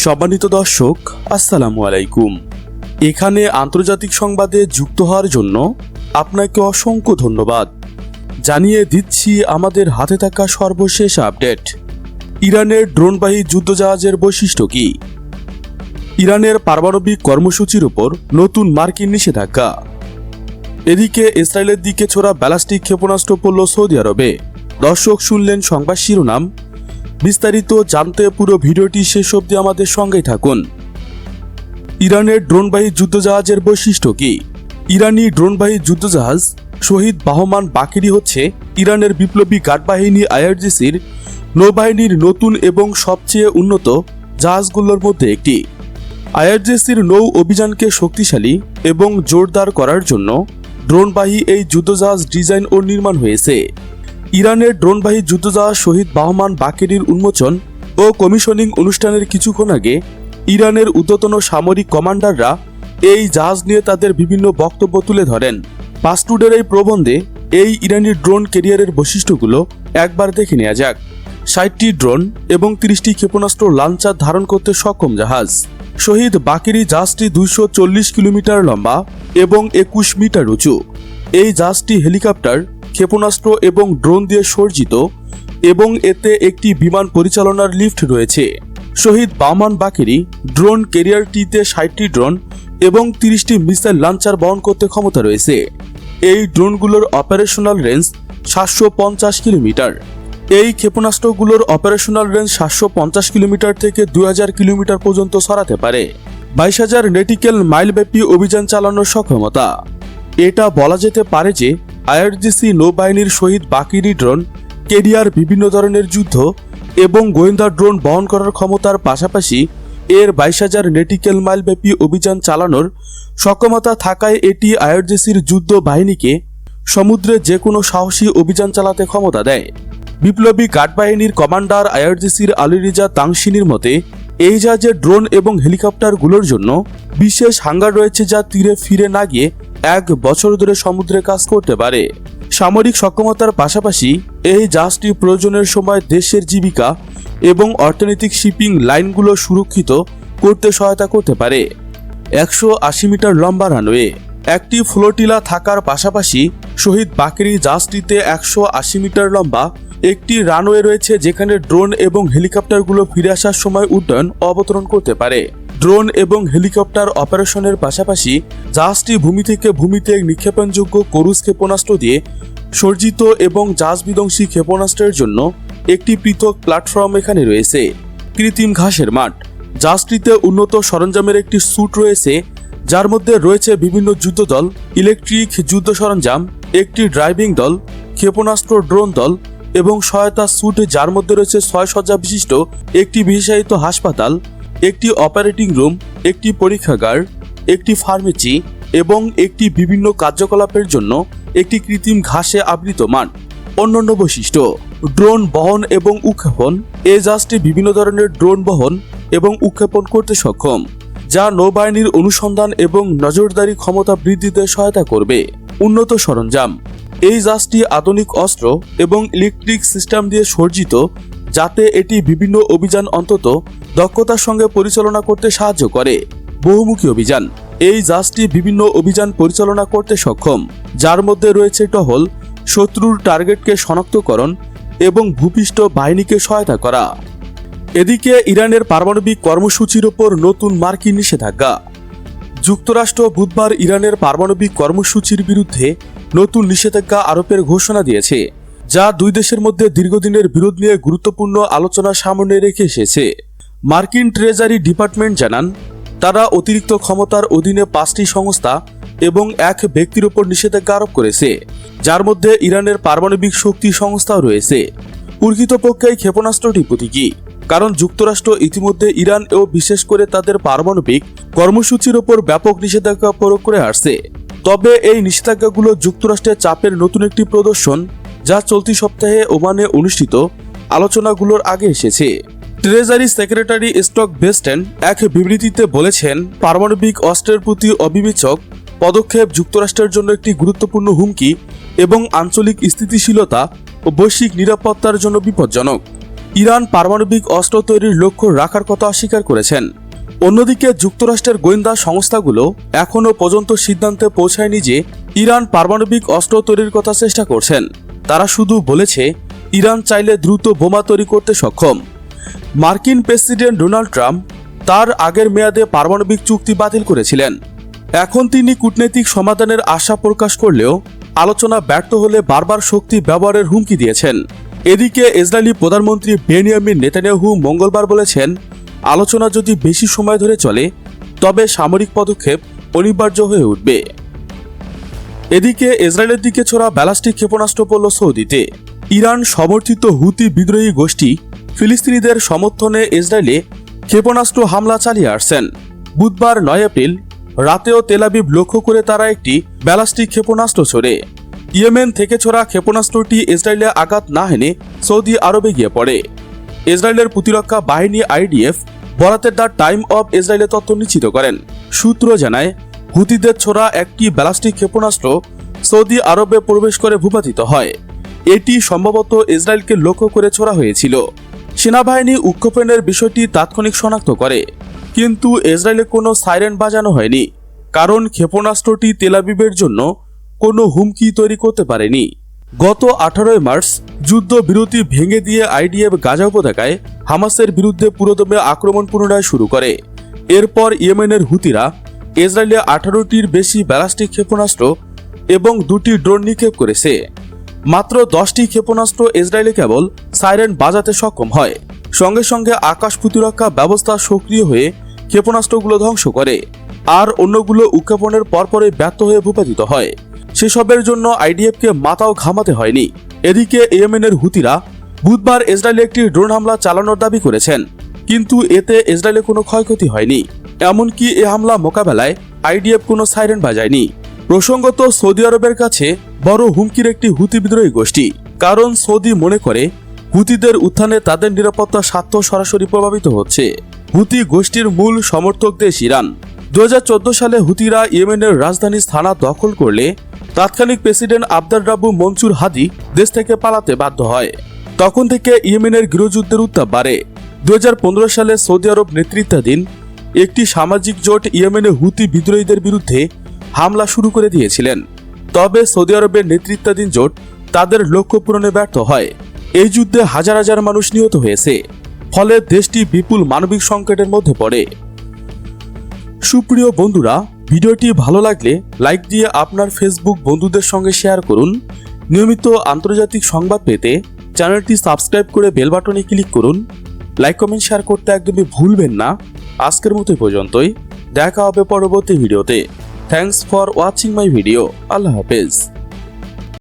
সম্মানিত দর্শক, আসসালামু আলাইকুম। এখানে আন্তর্জাতিক সংবাদে যুক্ত হওয়ার জন্য আপনাকে অসংখ্য ধন্যবাদ। জানিয়ে দিচ্ছি আমাদের হাতে থাকা সর্বশেষ আপডেট। ইরানের ড্রোনবাহী যুদ্ধজাহাজের বৈশিষ্ট্য কি? ইরানের পারমাণবিক কর্মসূচির উপর নতুন মার্কিন নিষেধাজ্ঞা। এদিকে ইসরায়েলের দিকে ছোড়া ব্যালিস্টিক ক্ষেপণাস্ত্র পড়ল সৌদি আরবে। দর্শক, শুনলেন সংবাদ শিরোনাম। বিস্তারিত জানতে পুরো ভিডিওটি শেষ অবধি আমাদের সঙ্গেই থাকুন। ইরানের ড্রোনবাহী যুদ্ধজাহাজের বৈশিষ্ট্য কি? ইরানি ড্রোনবাহী যুদ্ধজাহাজ শহীদ বাহমান বাকেরি হচ্ছে ইরানের বিপ্লবী গার্ড বাহিনী আইআরজিসির নৌবাহিনীর নতুন এবং সবচেয়ে উন্নত জাহাজগুলোর মধ্যে একটি। আইআরজিসির নৌ অভিযানকে শক্তিশালী এবং জোরদার করার জন্য ড্রোনবাহী এই যুদ্ধজাহাজ ডিজাইন ও নির্মাণ হয়েছে। ইরানের ড্রোনবাহী যুদ্ধজাহাজ শহীদ বাহমান বাকেরির উন্মোচন ও কমিশনিং অনুষ্ঠানের কিছুক্ষণ আগে ইরানের ঊর্ধ্বতন সামরিক কমান্ডাররা এই জাহাজ নিয়ে তাদের বিভিন্ন বক্তব্য তুলে ধরেন। পাসটুডের এই প্রবন্ধে এই ইরানি ড্রোন ক্যারিয়ারের বৈশিষ্ট্যগুলো একবার দেখে নেওয়া যাক। 60টি ড্রোন এবং 30টি ক্ষেপণাস্ত্র লাঞ্চার ধারণ করতে সক্ষম জাহাজ। শহীদ বাকেরি জাহাজটি 240 কিলোমিটার লম্বা এবং 21 মিটার উঁচু। এই জাহাজটি হেলিকপ্টার, ক্ষেপণাস্ত্র এবং ড্রোন দিয়ে সজ্জিত এবং এতে একটি বিমান পরিচালনার লিফট রয়েছে। শহীদ বাহমান বাকেরি ড্রোন ক্যারিয়ারটিতে 60টি ড্রোন এবং 30টি মিসাইল লঞ্চার বহন করতে ক্ষমতা রয়েছে। এই ড্রোনগুলোর অপারেশনাল রেঞ্জ 750 কিলোমিটার। এই ক্ষেপণাস্ত্রগুলোর অপারেশনাল রেঞ্জ 750 কিলোমিটার থেকে 2000 কিলোমিটার পর্যন্ত ছড়াতে পারে। 22,000 নেটিক্যাল মাইল ব্যাপী অভিযান চালানোর সক্ষমতা। এটা বলা যেতে পারে যে আইআরজিসি নৌবাহিনীর শহীদ বাকেরি ড্রোন ক্যারিয়ার বিভিন্ন ধরনের যুদ্ধ এবং গোয়েন্দা ড্রোন বহন করার ক্ষমতার পাশাপাশি এর 22,000 নেটিক্যাল মাইল ব্যাপী অভিযান চালানোর সক্ষমতা থাকায় এটি আইআরজিসির যুদ্ধ বাহিনীকে সমুদ্রে যে কোনো সাহসী অভিযান চালাতে ক্ষমতা দেয়। বিপ্লবী গার্ড বাহিনীর কমান্ডার আইআরজিসির আলীরিজা তাংশিনির মতে এই জাহাজের ড্রোন এবং হেলিকপ্টারগুলোর জন্য বিশেষ হাঙ্গার রয়েছে, যা তীরে ফিরে না গিয়ে 1 বছর ধরে সমুদ্রে কাজ করতে পারে। সামরিক সক্ষমতার পাশাপাশি এই জাহাজটি প্রয়োজনের সময় দেশের জীবিকা এবং অর্থনৈতিক শিপিং লাইনগুলো সুরক্ষিত করতে সহায়তা করতে পারে। 180 মিটার লম্বা রানওয়ে। একটি ফ্লোটিলা থাকার পাশাপাশি শহীদ বাকেরি জাহাজটিতে 180 মিটার লম্বা একটি রানওয়ে রয়েছে, যেখানে ড্রোন এবং হেলিকপ্টারগুলো ফিরে আসার সময় উড্ডয়ন অবতরণ করতে পারে। ড্রোন এবং হেলিকপ্টার অপারেশনের পাশাপাশি জাহাজটি ভূমি থেকে ভূমিতে নিক্ষেপণযোগ্য ক্রুজ ক্ষেপণাস্ত্র দিয়ে সজ্জিত এবং জাহাজ বিধ্বংসী ক্ষেপণাস্ত্রের জন্য একটি পৃথক প্ল্যাটফর্ম এখানে রয়েছে। কৃত্রিম ঘাসের মাঠ। জাহাজটিতে উন্নত সরঞ্জামের একটি স্যুট রয়েছে, যার মধ্যে রয়েছে বিভিন্ন যুদ্ধদল, ইলেকট্রিক যুদ্ধ সরঞ্জাম, একটি ড্রাইভিং দল, ক্ষেপণাস্ত্র ড্রোন দল এবং সহায়তা স্যুট, যার মধ্যে রয়েছে 6 শয্যা বিশিষ্ট একটি বিশেষায়িত হাসপাতাল, একটি অপারেটিং রুম, একটি পরীক্ষাগার, একটি ফার্মেসি এবং একটি বিভিন্ন কার্যকলাপের জন্য একটি কৃত্রিম ঘাসে আবৃত মাঠ। অন্যান্য বৈশিষ্ট্য: ড্রোন বহন এবং উৎক্ষেপণ। এই জাহাজটি বিভিন্ন ধরনের ড্রোন বহন এবং উৎক্ষেপণ করতে সক্ষম, যা নৌবাহিনীর অনুসন্ধান এবং নজরদারি ক্ষমতা বৃদ্ধিতে সহায়তা করবে। উন্নত সরঞ্জাম। এই জাহাজটি আধুনিক অস্ত্র এবং ইলেকট্রিক সিস্টেম দিয়ে সজ্জিত, যাতে এটি বিভিন্ন অভিযান অন্তত দক্ষতার সঙ্গে পরিচালনা করতে সাহায্য করে। বহুমুখী অভিযান। এই জাহাজটি বিভিন্ন অভিযান পরিচালনা করতে সক্ষম, যার মধ্যে রয়েছে টহল, শত্রুর টার্গেটকে শনাক্তকরণ এবং ভূপৃষ্ঠ বাহিনীকে সহায়তা করা। এদিকে ইরানের পারমাণবিক কর্মসূচির ওপর নতুন মার্কিন নিষেধাজ্ঞা। যুক্তরাষ্ট্র বুধবার ইরানের পারমাণবিক কর্মসূচির বিরুদ্ধে নতুন নিষেধাজ্ঞা আরোপের ঘোষণা দিয়েছে, যা দুই দেশের মধ্যে দীর্ঘদিনের বিরোধ নিয়ে গুরুত্বপূর্ণ আলোচনা সামনে রেখে এসেছে। মার্কিন ট্রেজারি ডিপার্টমেন্ট জানান, তারা অতিরিক্ত ক্ষমতার অধীনে 5টি সংস্থা এবং 1 ব্যক্তির উপর নিষেধাজ্ঞা আরোপ করেছে, যার মধ্যে ইরানের পারমাণবিক শক্তি সংস্থাও রয়েছে। প্রকৃতপক্ষে এই ক্ষেপণাস্ত্রটি প্রতীকী, কারণ যুক্তরাষ্ট্র ইতিমধ্যে ইরান ও বিশেষ করে তাদের পারমাণবিক কর্মসূচির ওপর ব্যাপক নিষেধাজ্ঞা প্রয়োগ করে আসছে। তবে এই নিষেধাজ্ঞাগুলো যুক্তরাষ্ট্রের চাপের নতুন একটি প্রদর্শন, যা চলতি সপ্তাহে ওমানে অনুষ্ঠিত আলোচনাগুলোর আগে এসেছে। ট্রেজারি সেক্রেটারি স্টক বেস্টেন এক বিবৃতিতে বলেছেন, পারমাণবিক অস্ত্রের প্রতি অবিবেচক পদক্ষেপ যুক্তরাষ্ট্রের জন্য একটি গুরুত্বপূর্ণ হুমকি এবং আঞ্চলিক স্থিতিশীলতা ও বৈশ্বিক নিরাপত্তার জন্য বিপজ্জনক। ইরান পারমাণবিক অস্ত্র তৈরির লক্ষ্য রাখার কথা অস্বীকার করেছেন। অন্যদিকে যুক্তরাষ্ট্রের গোয়েন্দা সংস্থাগুলো এখনও পর্যন্ত সিদ্ধান্তে পৌঁছায়নি যে ইরান পারমাণবিক অস্ত্র তৈরির কথা চেষ্টা করছেন। তারা শুধু বলেছে ইরান চাইলে দ্রুত বোমা তৈরি করতে সক্ষম। মার্কিন প্রেসিডেন্ট ডোনাল্ড ট্রাম্প তার আগের মেয়াদে পারমাণবিক চুক্তি বাতিল করেছিলেন। এখন তিনি কূটনৈতিক সমাধানের আশা প্রকাশ করলেও আলোচনা ব্যর্থ হলে বারবার শক্তি ব্যবহারের হুমকি দিয়েছেন। এদিকে ইসরায়েলি প্রধানমন্ত্রী বেনিয়ামিন নেতানিয়াহু মঙ্গলবার বলেছেন, আলোচনা যদি বেশি সময় ধরে চলে তবে সামরিক পদক্ষেপ অনিবার্য হয়ে উঠবে। এদিকে ইসরায়েলের দিকে ছোড়া ব্যালিস্টিক ক্ষেপণাস্ত্র পড়ল সৌদিতে। ইরান সমর্থিত হুতি বিদ্রোহী গোষ্ঠী ফিলিস্তিনিদের সমর্থনে ইসরায়েলে ক্ষেপণাস্ত্র হামলা চালিয়ে আসছেন। বুধবার 9 এপ্রিল রাতেও তেল আবিব লক্ষ্য করে তারা একটি ব্যালিস্টিক ক্ষেপণাস্ত্র ছোড়ে। ইয়েমেন থেকে ছোড়া ক্ষেপণাস্ত্রটি ইসরায়েলে আঘাত না হেনে সৌদি আরবে গিয়ে পড়ে। ইসরায়েলের প্রতিরক্ষা বাহিনী IDF বরাতের দ্য টাইম অব ইসরায়েলে তথ্য নিশ্চিত করেন। সূত্র জানায়, হুতিদের ছোড়া একটি ব্যালিস্টিক ক্ষেপণাস্ত্র সৌদি আরবে প্রবেশ করে ভূপাতিত হয়। এটি সম্ভবত ইসরায়েলকে লক্ষ্য করে ছোড়া হয়েছিল। সেনাবাহিনী উৎক্ষেপণের বিষয়টি তাৎক্ষণিক শনাক্ত করে, কিন্তু ইসরায়েলে কোনো সাইরেন বাজানো হয়নি, কারণ ক্ষেপণাস্ত্রটি তেল আবিবের জন্য কোনো হুমকি তৈরি করতে পারেনি। গত 18 মার্চ যুদ্ধবিরতি ভেঙে দিয়ে IDF গাজা উপত্যকায় হামাসের বিরুদ্ধে পুরোদমে আক্রমণ পুনরায় শুরু করে। এরপর ইয়েমেনের হুতিরা ইসরায়েলে 18টির বেশি ব্যালিস্টিক ক্ষেপণাস্ত্র এবং 2টি ড্রোন নিক্ষেপ করেছে। মাত্র 10টি ক্ষেপণাস্ত্র ইসরায়েলে কেবল সাইরেন বাজাতে সক্ষম হয়। সঙ্গে সঙ্গে আকাশ প্রতিরক্ষা ব্যবস্থা সক্রিয় হয়ে ক্ষেপণাস্ত্রগুলো ধ্বংস করে, আর অন্যগুলো উৎক্ষেপণের পরপরই ব্যর্থ হয়ে ভূপাতিত হয়। সেসবের জন্য IDFকে মাথাও ঘামাতে হয়নি। এদিকে ইয়েমেনের হুতিরা বুধবার ইসরায়েলে একটি ড্রোন হামলা চালানোর দাবি করেছেন, কিন্তু এতে ইসরায়েলে কোনো ক্ষয়ক্ষতি হয়নি। এমনকি এ হামলা মোকাবেলায় IDF কোনো সাইরেন বাজায়নি। প্রসঙ্গত, সৌদি আরবের কাছে বড় হুমকির একটি হুতি বিদ্রোহী গোষ্ঠী, কারণ সৌদি মনে করে হুতিদের উত্থানে তাদের নিরাপত্তা স্বার্থ সরাসরি প্রভাবিত হচ্ছে। হুতি গোষ্ঠীর মূল সমর্থক দেশ ইরান। 2014 সালে হুতিরা ইয়েমেনের রাজধানী সানা দখল করলে তৎকালীন প্রেসিডেন্ট আবদুর রাব্বু মনসুর হাদি দেশ থেকে পালাতে বাধ্য হয়। তখন থেকে ইয়েমেনের গৃহযুদ্ধের উত্তাপ বাড়ে। 2015 সালে সৌদি আরব নেতৃত্বাধীন একটি সামাজিক জোট ইয়েমেনে হুতি বিদ্রোহীদের বিরুদ্ধে হামলা শুরু করে দিয়েছিলেন। তবে সৌদি আরবের নেতৃত্বাধীন জোট তাদের লক্ষ্য পূরণে ব্যর্থ হয়। এই যুদ্ধে হাজার হাজার মানুষ নিহত হয়েছে, ফলে দেশটি বিপুল মানবিক সংকটের মধ্যে পড়ে। সুপ্রিয় বন্ধুরা, ভিডিওটি ভালো লাগলে লাইক দিয়ে আপনার ফেসবুক বন্ধুদের সঙ্গে শেয়ার করুন। নিয়মিত আন্তর্জাতিক সংবাদ পেতে চ্যানেলটি সাবস্ক্রাইব করে বেল বাটনে ক্লিক করুন। লাইক কমেন্ট শেয়ার করতে একদমই ভুলবেন না। আজকের মতো পর্যন্তই, দেখা হবে পরবর্তী ভিডিওতে। Thanks for watching my video. আল্লাহ হাফেজ।